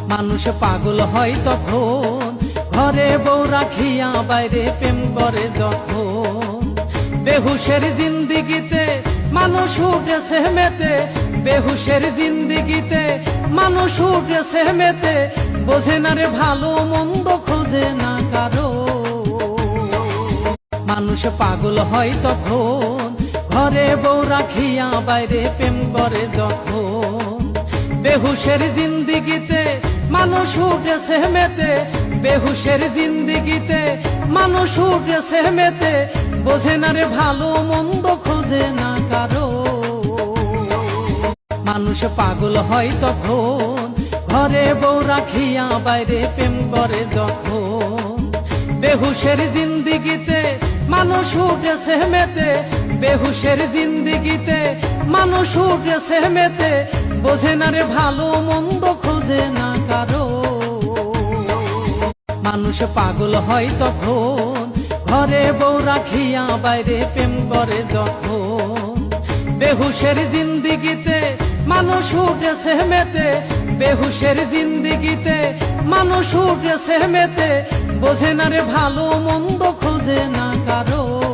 মানুষ পাগল হয় তখন, ঘরে বউ রাখিয়া বাইরে প্রেম করে যখন। বেহুশের জিন্দিগিতে মানুষ উঠেছে মেতে, বেহুশের জিন্দিগিতে মানুষ উঠেছে মেতে, বোঝে না রে ভালো মন্দ খোঁজে না কারো। মানুষ পাগল হয় তখন, ঘরে বউ রাখিয়া বাইরে প্রেম করে যখন। বেহুশের জিন্দিগিতে মানুষ উঠেছে মেতে, বেহুশের জিন্দিগিতে মানুষ উঠেছে মেতে, বোঝে না রে ভালো মন্দ খোঁজে না কারো। মানুষ পাগল হয় তখন, ঘরে বউ রাখিয়া বাইরে প্রেম করে যখন। বেহুশের জিন্দিগিতে মানুষ উঠেছে মেতে, বেহুশের জিন্দিগিতে মানুষ উঠেছে মেতে, বোঝে না রে ভালো মন্দ খোঁজে না কারো। মানুষ পাগল হয় তখন, ঘরে বউ রাখিয়া বাইরে প্রেম করে যখন। বেহুশের জিন্দিগিতে মানুষ উঠেছে মেতে, বেহুশের জিন্দিগিতে মানুষ উঠেছে মেতে, বোঝে না রে ভালো মন্দ খোঁজে না কারো।